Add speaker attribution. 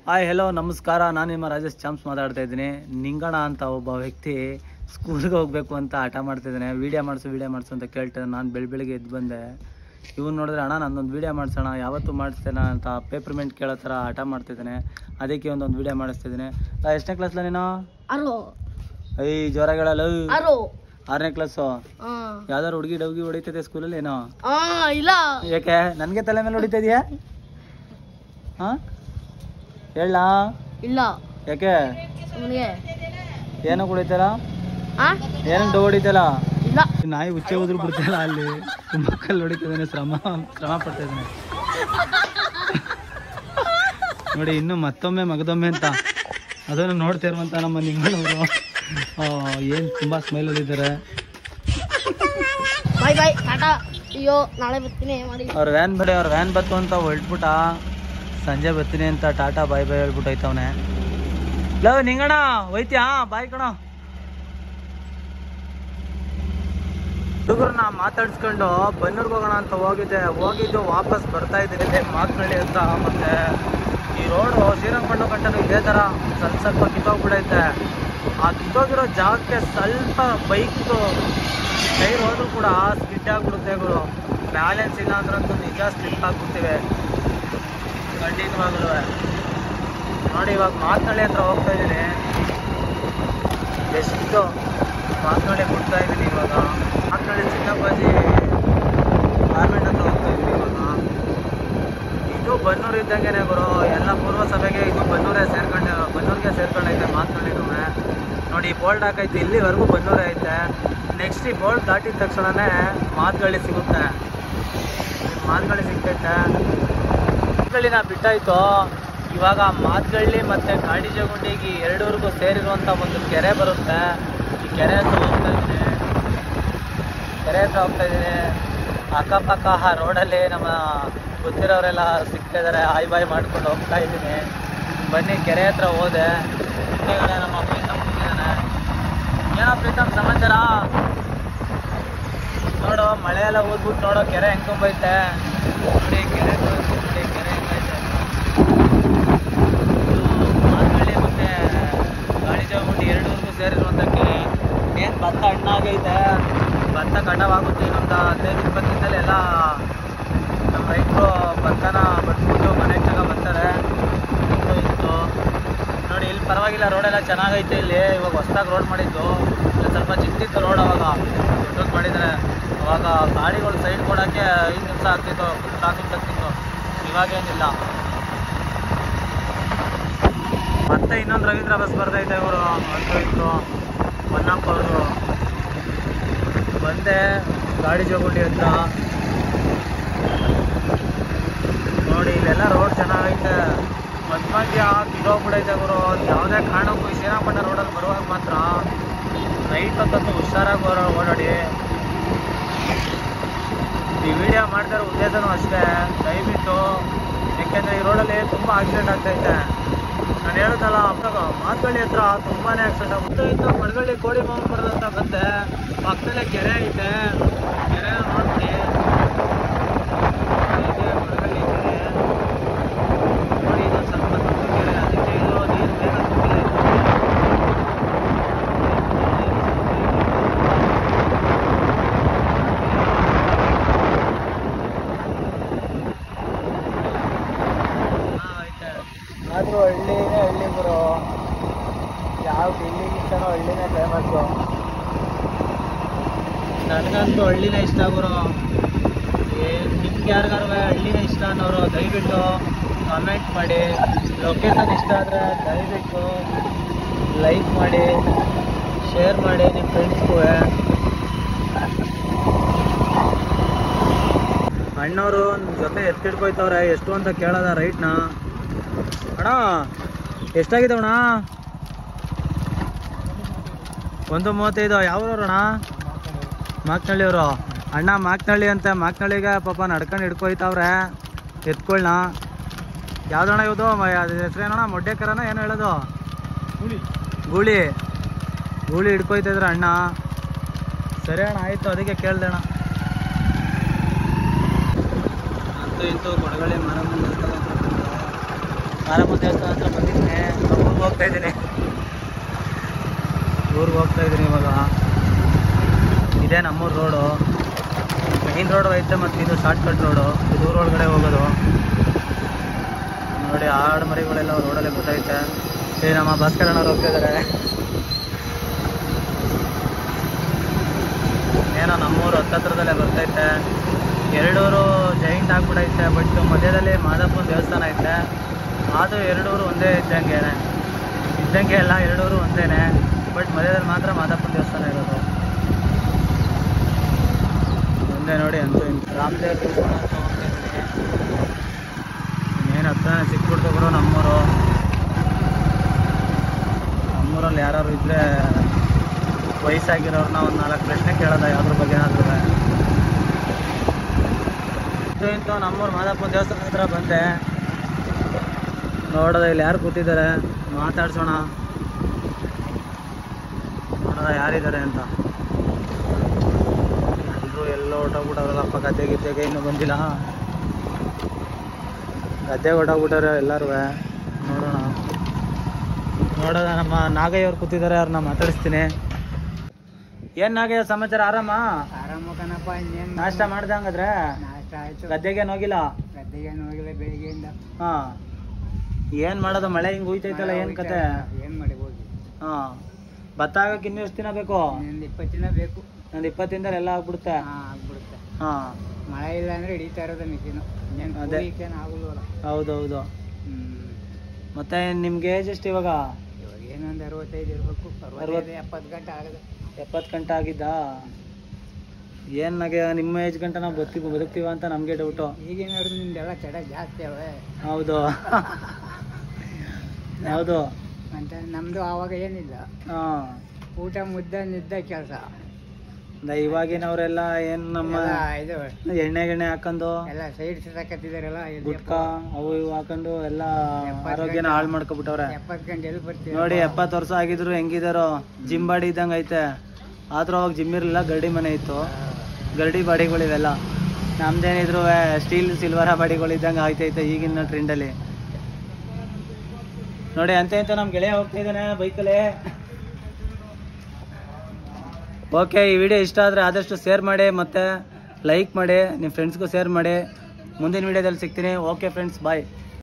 Speaker 1: Hi hello ನಮಸ್ಕಾರ. ನಾನು ನಿಮ್ಮ ರಾಜೇಶ್ ಚಾಮ್ಸ್ ಮಾತಾಡ್ತಾ ಇದ್ದೀನಿ. ನಿಂಗಣ ಅಂತ ಒಬ್ಬ ವ್ಯಕ್ತಿ ಸ್ಕೂಲ್ಗೆ ಹೋಗಬೇಕು ಅಂತ ಹಠ ಮಾಡ್ತಿದ್ದಾನೆ. ವೀಡಿಯೋ ಮಾಡಿಸು ಅಂತ ಕೇಳ್ತಾರೆ. ನಾನು ಬೆಳಿಗ್ಗೆ ಎದ್ದು ಬಂದೆ. ಇವ್ನು ನೋಡಿದ್ರೆ ಅಣ್ಣ ನನ್ನೊಂದು ವೀಡಿಯೋ ಮಾಡಿಸೋಣ, ಯಾವತ್ತೂ ಮಾಡಿಸ್ತೇನೆ ಅಂತ ಪೇಪರ್ಮೆಂಟ್ ಕೇಳೋ ಥರ ಹಠ ಮಾಡ್ತಿದ್ದಾನೆ. ಅದಕ್ಕೆ ಒಂದೊಂದು ವೀಡಿಯೋ ಮಾಡಿಸ್ತಿದ್ದೀನಿ. ಎಷ್ಟನೇ ಕ್ಲಾಸ್ಲ ನೀನು? ಜೋರಾಗಿ ಹೇಳಲ್ಲ. 6ನೇ ಕ್ಲಾಸು. ಯಾವ್ದಾರು ಹುಡುಗಿ ಡೌಗಿ ಹೊಡಿತೈತೆ ಸ್ಕೂಲಲ್ಲಿ ಏನೋ?
Speaker 2: ಇಲ್ಲ.
Speaker 1: ಯಾಕೆ ನನಗೆ ತಲೆ ಮೇಲೆ ಹೊಡಿತಾ ಇದೆಯಾ? ಹಾಂ ಹೇಳ.
Speaker 2: ಇಲ್ಲ.
Speaker 1: ಯಾಕೆ? ಏನೋ ಹೊಡಿತಾರ? ಏನಂತ ಹೊಡಿತಲ್ಲ?
Speaker 2: ಇಲ್ಲ.
Speaker 1: ನಾಯಿ ಹುಚ್ಚೆ ಹೋದ್ರು ಬಿಡ್ತಿಲ್ಲ. ಅಲ್ಲಿ ತುಂಬಾ ಕಲ್ಲು ಹೊಡಿತಿದ್ದಾನೆ. ಶ್ರಮ ಪಡ್ತಾ ಇದ್ದಾನೆ ನೋಡಿ. ಇನ್ನು ಮತ್ತೊಮ್ಮೆ ಮಗದೊಮ್ಮೆ ಅಂತ ಅದನ್ನು ನೋಡ್ತಿರುವಂತ ನಮ್ಮ ನಿಂಗಳವರು ಏನ್ ತುಂಬಾ ಸ್ಮೈಲ್ ಹೊಡಿತಾರೆ.
Speaker 2: ಬಾಯ್ ಬಾಯ್ ಟಾಟಾ. ಅಯ್ಯೋ ನಾಳೆ ಬರ್ತೀನಿ ಮಾಡಿ.
Speaker 1: ಅವ್ರ ವ್ಯಾನ್ ಬತ್ತು ಅಂತ ಹೊರಟ್ಬಿಟ್ಟ. ಸಂಜೆ ಬರ್ತೀನಿ ಅಂತ ಟಾಟಾ ಬಾಯ್ ಬಾಯ್ ಹೇಳ್ಬಿಟ್ಟು ಹೋಯ್ತವನೆ. ಲವ್ ನಿಂಗಣ ಹೋಯ್ತ್ಯಾ? ಬಾಯ್ ಕಣ. ಹುಡುಗರನ್ನ ಮಾತಾಡ್ಸ್ಕೊಂಡು ಬನ್ನೂರ್ಗೆ ಹೋಗೋಣ ಅಂತ ಹೋಗಿದ್ದು ವಾಪಸ್ ಬರ್ತಾ ಇದ್ದೀನಿ ಮಾತನಳ್ಳಿ ಅಂತ. ಮತ್ತೆ ಈ ರೋಡು ಶ್ರೀರಂಗಪಟ್ಟಣ ಗಂಟಲು ಇದೇ ಥರ ಸ್ವಲ್ಪ ಕಿತ್ತೋಗ್ಬಿಡೈತೆ. ಆ ಕಿತ್ತೋಗಿರೋ ಜಾಗಕ್ಕೆ ಸ್ವಲ್ಪ ಬೈಕ್ ಟೈರ್ ಹೋದ್ರೂ ಕೂಡ ಸ್ಕಿಡ್ ಆಗಿಬಿಡುತ್ತೆ ಗುರು. ಬ್ಯಾಲೆನ್ಸ್ ಇಲ್ಲ ಅಂದ್ರಂತೂ ನಿಜ ಸ್ಲಿಪ್ ಆಗಿಬಿಡ್ತೀವಿ ಖಂಡಿತವಾಗ್ಲೂ. ನೋಡಿ ಇವಾಗ ಮಾತನಳ್ಳಿ ಹತ್ರ ಹೋಗ್ತಾ ಇದ್ದೀನಿ. ಎಷ್ಟು ಮಾತನಳ್ಳಿ ಬಿಡ್ತಾ ಇದ್ದೀನಿ ಇವಾಗ. ಮಾತನಳ್ಳಿ ಚಿನ್ನಪ್ಪಾಜಿ ಗಾರ್ಮೆಂಟ್ ಹತ್ರ ಹೋಗ್ತಾ ಇದ್ದೀನಿ ಇವಾಗ. ಇದು ಬನ್ನೂರು ಇದ್ದಂಗೆ ಗುರು. ಎಲ್ಲ ಪೂರ್ವ ಸಭೆಗೆ ಇದು ಬನ್ನೂರಿಗೆ ಸೇರ್ಕೊಂಡೈತೆ ಮಾತನಳ್ಳಿನೂ. ನೋಡಿ ಬೋಲ್ಡ್ ಹಾಕೈತೆ, ಇಲ್ಲಿವರೆಗೂ ಬನ್ನೂರೇ ಐತೆ. ನೆಕ್ಸ್ಟ್ ಈ ಬೋಲ್ಡ್ ದಾಟಿದ ತಕ್ಷಣನೇ ಮಾತುಗಳ್ಳಿ ಸಿಗುತ್ತೆ. ಮಾತುಗಳ್ಳಿ ಸಿಗ್ತೈತೆ. ಮಾತುಗಳ್ಳಿನ ಬಿಟ್ಟಾಯ್ತು. ಇವಾಗ ಮಾತುಗಳ್ಳಿ ಮತ್ತು ಕಾಡಿಜಗುಂಡಿಗೆ ಎರಡೂರಿಗೂ ಸೇರಿರುವಂಥ ಒಂದು ಕೆರೆ ಬರುತ್ತೆ. ಈ ಕೆರೆ ಹತ್ರ ಹೋಗ್ತಾ ಇದ್ದೀನಿ. ಅಕ್ಕಪಕ್ಕ ರೋಡಲ್ಲಿ ನಮ್ಮ ಗೊತ್ತಿರೋರೆಲ್ಲ ಸಿಗ್ತಾ ಇದ್ದಾರೆ. ಹಾಯ್ ಬಾಯ್ ಮಾಡ್ಕೊಂಡು ಹೋಗ್ತಾ ಇದ್ದೀನಿ. ಬನ್ನಿ ಕೆರೆ ಹತ್ರ ಹೋದೆ. ನಮ್ಮ ಪ್ರೀತಮ್ ಕೂತಿದ್ದಾನೆ. ಏನೋ ಪ್ರೀತಮ್ ಸಮಾಚಾರ? ನೋಡು ಮಳೆ ಎಲ್ಲ ಓದ್ಬಿಟ್ಟು ನೋಡೋ ಕೆರೆ ಹೆಂಗೆ ತುಂಬೈತೆ ನೋಡಿ. ಕೆರೆ ಹೆಂಗೈತೆ. ಮಾತುಗಳ್ಳಿ ಮತ್ತು ಕಾಡಿಜಗುಂಡಿ ಎರಡೂರಿಗೂ ಸೇರಿರುವಂಥ ಕೆರೆ. ಏನು ಭತ್ತ ಹಣ್ಣಾಗೈತೆ. ಭತ್ತ ಕಟಾವಾಗುತ್ತೆ. ಇನ್ನೊಂದು 15-20 ದಿನದಲ್ಲಿ ಎಲ್ಲ ನಮ್ಮ ರೈತರು ಭತ್ತನ ಬಟ್ಬಿಟ್ಟು ಮನೆಗೆ ಬರ್ತಾರೆ. ಇತ್ತು ನೋಡಿ. ಇಲ್ಲಿ ಪರವಾಗಿಲ್ಲ, ರೋಡೆಲ್ಲ ಚೆನ್ನಾಗೈತೆ. ಇಲ್ಲಿ ಇವಾಗ ಹೊಸ್ದಾಗಿ ರೋಡ್ ಮಾಡಿದ್ದು. ಇಲ್ಲಿ ಸ್ವಲ್ಪ ಚಿಕ್ಕಿತ್ತು ರೋಡ್. ಅವಾಗ ದೊಡ್ಡದು ಮಾಡಿದ್ದಾರೆ. ಅವಾಗ ಗಾಡಿಗಳು ಸೈಡ್ ಕೊಡೋಕ್ಕೆ 5 ನಿಮಿಷ ಆಗ್ತಿತ್ತು, ಟ್ರಾಫಿಕ್ ಆಗ್ತಿತ್ತು. ಇವಾಗೇನಿಲ್ಲ. ಮತ್ತೆ ಇನ್ನೊಂದು ರವೀಂದ್ರ ಬಸ್ ಬರ್ತೈತೆ. ಇವರು ಇತ್ತು ಹೊನ್ನಪ್ಪ ಅವರು. ಬಂದೆ ಕಾಡಿಜಗುಂಡಿ ಹತ್ರ. ನೋಡಿ ಇಲ್ಲೆಲ್ಲ ರೋಡ್ ಚೆನ್ನಾಗೈತೆ. ಮಧ್ಯ ಕಿಲೋಬಿಡೈತೆ ಗುರು. ಯಾವುದೇ ಕಾರಣಕ್ಕೂ ಈ ಶ್ರೀರಂಗಪಟ್ಟಣ ರೋಡಲ್ಲಿ ಬರುವಾಗ ಮಾತ್ರ ನೈಟ್ ಹೊತ್ತಂತೂ ಹುಷಾರಾಗಿ ಓಡಾಡಿ. ಈ ವಿಡಿಯೋ ಮಾಡ್ತಿರೋ ಉದ್ದೇಶನೂ ಅಷ್ಟೇ. ದಯವಿಟ್ಟು, ಯಾಕೆಂದರೆ ಈ ರೋಡಲ್ಲಿ ತುಂಬ ಆಕ್ಸಿಡೆಂಟ್ ಆಗ್ತೈತೆ. ನಾನು ಹೇಳೋದಲ್ಲ, ಮಾತುಗಳ್ಳಿ ಹತ್ರ ತುಂಬಾ ಆಕ್ಸಿಡೆಂಟ್ ಆಗುತ್ತೆ. ಇನ್ನು ಮರಗಳ್ಳಿ ಕೋಳಿ ಮಾಂಬರದ ಅಂತ ಬಂದೆ. ಪಕ್ಕದಲ್ಲೇ ಕೆರೆ ಐತೆ. ಕೆರೆ ನೋಡ್ತೀನಿ. ಮರಗಳ್ಳಿ ಕೆರೆ ನೋಡಿ. ಇದು ಸ್ವಲ್ಪ ದೊಡ್ಡ ಕೆರೆ. ಅದಕ್ಕೆ ಇದು ನೀರು ಬೇಗ ತುಂಬಿದೆ. ಆದರೂ ಹಳ್ಳಿ ಗುರು. ಯಾವ ಇಲ್ಲಿಗಿಂತನೂ ಹಳ್ಳಿನೇ ಫೇಮಸ್ಸು. ನನಗಂತೂ ಹಳ್ಳಿನೇ ಇಷ್ಟ ಗುರು. ನಿಮ್ಗೆ ಯಾರಿಗಾರು ಹಳ್ಳಿನೇ ಇಷ್ಟ ಅನ್ನೋರು ದಯವಿಟ್ಟು ಕಮೆಂಟ್ ಮಾಡಿ. ಲೊಕೇಶನ್ ಇಷ್ಟ ಆದರೆ ದಯವಿಟ್ಟು ಲೈಕ್ ಮಾಡಿ, ಶೇರ್ ಮಾಡಿ ನಿಮ್ಮ ಫ್ರೆಂಡ್ಸ್ಗೂ. ಅಣ್ಣವರು ಜೊತೆ ಎತ್ತಿಡ್ಕೊಯ್ತವ್ರೆ. ಎಷ್ಟು ಅಂತ ಕೇಳೋದ ರೈಟ್ನ? ಅಣ್ಣ ಎಷ್ಟಾಗಿದೆ ಅಣ್ಣ? 1:35. ಯಾವ್ರವ್ರಣ್ಣ? ಮಾಕ್ನಳ್ಳಿಯವರು. ಅಣ್ಣ ಮಾಕ್ನಳ್ಳಿ ಅಂತ. ಮಾಕ್ನಳ್ಳಿಗೆ ಪಾಪ ನಡ್ಕೊಂಡು ಹಿಡ್ಕೊಯ್ತವ್ರೆ ಎತ್ಕೊಳ್ಳ. ಯಾವ್ದಣ್ಣ ಇವುದು? ಹೆಸ್ರೇನಣ್ಣ? ಮೊಡ್ಡೇಕರನ ಏನು ಹೇಳೋದು? ಗೂಳಿ ಹಿಡ್ಕೊಯ್ತಿದ್ರ ಅಣ್ಣ. ಸರಿ ಅಣ್ಣ, ಆಯಿತು. ಅದಕ್ಕೆ ಕೇಳ್ದೆ ಅಣ್ಣ. ಅಂತೂ ಇಂತೂ ಕೊಡಗಳ್ಳಿ ಮಾರಮ್ಮನ ಮಾರಮ್ಮ ದೇವಸ್ಥಾನ ಹತ್ರ ಬಂದಿದ್ದೀನಿ. ಊರಿಗೆ ಹೋಗ್ತಾ ಇದ್ದೀನಿ. ಇವಾಗ ಇದೇ ನಮ್ಮೂರು ರೋಡು. ಮೈನ್ ರೋಡು ಐತೆ ಮತ್ತು ಇದು ಶಾರ್ಟ್ಕಟ್ ರೋಡು. ಇದು ಊರೊಳಗಡೆ ಹೋಗೋದು. ನೋಡಿ ಆಡು ಮರಿಗಳೆಲ್ಲ ರೋಡಲ್ಲೇ ಗೊತ್ತೈತೆ. ಇಲ್ಲಿ ನಮ್ಮ ಭಾಸ್ಕರಣ್ಣವ್ರು ಹೋಗ್ತಾ ಇದ್ದಾರೆ. ಏನೋ ನಮ್ಮೂರು ಹತ್ತತ್ರದಲ್ಲೇ ಬರ್ತೈತೆ. ಎರಡೂರು ಜಾಯಿಂಟ್ ಆಗ್ಬಿಟ್ಟೈತೆ. ಬಟ್ ಮಧ್ಯದಲ್ಲಿ ಮಾದಪ್ಪನ ದೇವಸ್ಥಾನ ಐತೆ. ಅದು ಎರಡೂರು ಒಂದೇ ಇದ್ದಂಗೆ ಎಲ್ಲ ಎರಡೂರು ಒಂದೇನೆ. ಬಟ್ ಮಧ್ಯದಲ್ಲಿ ಮಾತ್ರ ಮಾದಪ್ಪನ ದೇವಸ್ಥಾನ ಇರೋದು ಒಂದೇ. ನೋಡಿ ಅಂತೂ ರಾಮದೇವ್ರ ದೇವಸ್ಥಾನ ಅಂತ ಹೋಗ್ತಾ ಇದ್ದೀನಿ. ಇನ್ನೇನು ಹತ್ರ ಸಿಕ್ಬಿಡ್ತು ಬಿಡು ನಮ್ಮೂರಲ್ಲಿ ಯಾರು ಇದ್ದರೆ ವಯಸ್ಸಾಗಿರೋರನ್ನ ಒಂದು 4 ಪ್ರಶ್ನೆ ಕೇಳೋದ ಯಾವ್ದ್ರ ಬಗ್ಗೆ ಏನಾದ್ರು. ಇಂತು ನಮ್ಮೂರು ಮಾದಪ್ಪನ ದೇವಸ್ಥಾನ ಹತ್ರ ಬಂದೆ. ನೋಡೋದ ಇಲ್ಲಿ ಯಾರು ಕೂತಿದ್ದಾರೆ, ಮಾತಾಡ್ಸೋಣ. ನೋಡೋದ ಯಾರಿದ್ದಾರೆ ಅಂತ. ಎಲ್ಲರೂ ಎಲ್ಲೋ ಹೊಟ್ಟೋಗ್ಬಿಟ್ಟವ್ರಲ್ಲಪ್ಪ. ಗದ್ದೆಗೆ ಇನ್ನೂ ಬಂದಿಲ್ಲ. ಗದ್ದೆಗೆ ಹೊಟ್ಟೋಗ್ಬಿಟ್ಟವ್ರೆ ಎಲ್ಲರೂ. ನೋಡೋದ ನಮ್ಮ ನಾಗಯ್ಯವ್ರು ಕೂತಿದ್ದಾರೆ. ಅವ್ರನ್ನ ಮಾತಾಡಿಸ್ತೀನಿ. ಏನ್ ನಾಗಯ್ಯ ಸಮಾಚಾರ? ಆರಾಮ
Speaker 3: ಕಣಪ್ಪ. ಇನ್ನೇನು
Speaker 1: ನಾಷ್ಟ ಮಾಡ್ದೆ? ಹಂಗಾದ್ರೆ
Speaker 3: ನಾಷ್ಟ ಆಯ್ತು.
Speaker 1: ಗದ್ದೆಗೇನು ಹೋಗಿಲ್ಲ?
Speaker 3: ಗದ್ದೆಗೇನು ಹೋಗಿಲ್ಲ ಬೆಳಿಗ್ಗೆಯಿಂದ.
Speaker 1: ಹಾ, ಏನ್ ಮಾಡೋದು? ಮಳೆ ಹಿಂಗ್ ಹೋಯ್ತೈತಲ್ಲ, ಏನ್ ಕತೆ?
Speaker 3: ಏನ್ ಮಾಡಿ ಹೋಗಿ.
Speaker 1: ಹಾ, ಭತ್ತ ಆಗಕ್ಕೆ ಇನ್ನೂ ಎಷ್ಟು ದಿನ ಬೇಕು?
Speaker 3: ಇನ್ನೊಂದು 20 ದಿನ ಬೇಕು.
Speaker 1: ಒಂದು 20 ದಿನದಲ್ಲಿ ಎಲ್ಲ ಆಗ್ಬಿಡುತ್ತೆ.
Speaker 3: ಆಗ್ಬಿಡುತ್ತೆ.
Speaker 1: ಹಾ,
Speaker 3: ಮಳೆ ಇಲ್ಲ ಅಂದ್ರೆ ಹಿಡಿತಾ ಇರೋದು ಮಿಷಿನು.
Speaker 1: ಅದೇ
Speaker 3: ಆಗುಲ್ವಲ್ಲ.
Speaker 1: ಹೌದೌದು. ಮತ್ತೆ ನಿಮ್ಗೆ ಏಜ್ ಎಷ್ಟು ಇವಾಗ?
Speaker 3: ಇವಾಗ ಏನೊಂದು 65 ಇರ್ಬೇಕು. 70 ಗಂಟೆ ಆಗದೆ.
Speaker 1: 70 ಗಂಟೆ ಆಗಿದ್ದ? ಏನ್ ನಗೆ ನಿಮ್ಮ ಏಜ್ ಗಂಟೆ ನಾವು ಬದುಕ್ತೀವ ಅಂತ ನಮ್ಗೆ ಡೌಟು.
Speaker 3: ಈಗಿನ ನಿಮ್ದೆಲ್ಲ ಚಟ ಜಾಸ್ತಿ ಅವೆ.
Speaker 1: ಹೌದು ಹೌದು.
Speaker 3: ಅಂತ ನಮ್ದು ಆವಾಗ ಏನಿಲ್ಲ.
Speaker 1: ಹಾ,
Speaker 3: ಊಟ ಮುದ್ದೆ ನಿದ್ದೆ ಕೆಲಸ.
Speaker 1: ಇವಾಗಿನವರೆಲ್ಲ ಏನ್ ನಮ್ಮ
Speaker 3: ಇದು
Speaker 1: ಎಣ್ಣೆ ಹಾಕೊಂಡು
Speaker 3: ಎಲ್ಲ ಸೈಡ್ ಹಾಕತ್ತಿದಾರಲ್ಲ.
Speaker 1: ಗುಟ್ಕಾ ಅವು ಇವು ಹಾಕೊಂಡು ಎಲ್ಲ ಆರೋಗ್ಯನ ಹಾಳು ಮಾಡ್ಕೊಬಿಟ್ಟವ್ರೆ.
Speaker 3: 70 ಗಂಟೆ ಎಲ್ಲಿ ಬರ್ತೀವಿ
Speaker 1: ನೋಡಿ. 70 ವರ್ಷ ಆಗಿದ್ರು ಹೆಂಗಿದಾರೋ, ಜಿಮ್ ಬಾಡಿ ಇದ್ದಂಗೆ ಐತೆ. ಆದ್ರೂ ಅವಾಗ ಜಿಮ್ ಇರಲಿಲ್ಲ, ಗರಡಿ ಮನೆ ಇತ್ತು. ಗರಡಿ ಬಾಡಿಗಳಿವೆಲ್ಲ. ನಮ್ದೇನಿದ್ರು ಸ್ಟೀಲ್ ಸಿಲ್ವರ ಬಾಡಿಗಳು ಇದ್ದಂಗೆ ಆಯ್ತೈತೆ ಈಗಿನ ಟ್ರೆಂಡಲ್ಲಿ. ನೋಡಿ ಅಂತ ನಮ್ಮ ಗೆಳೆಯ ಹೋಗ್ತಾ ಇದ್ದಾನೆ ಬೈಕಲ್ಲಿ. ಓಕೆ, ಈ ವಿಡಿಯೋ ಇಷ್ಟ ಆದರೆ ಆದಷ್ಟು ಶೇರ್ ಮಾಡಿ ಮತ್ತು ಲೈಕ್ ಮಾಡಿ. ನಿಮ್ಮ ಫ್ರೆಂಡ್ಸ್ಗೂ ಶೇರ್ ಮಾಡಿ. ಮುಂದಿನ ವಿಡಿಯೋದಲ್ಲಿ ಸಿಗ್ತೀನಿ. ಓಕೆ ಫ್ರೆಂಡ್ಸ್, ಬಾಯ್.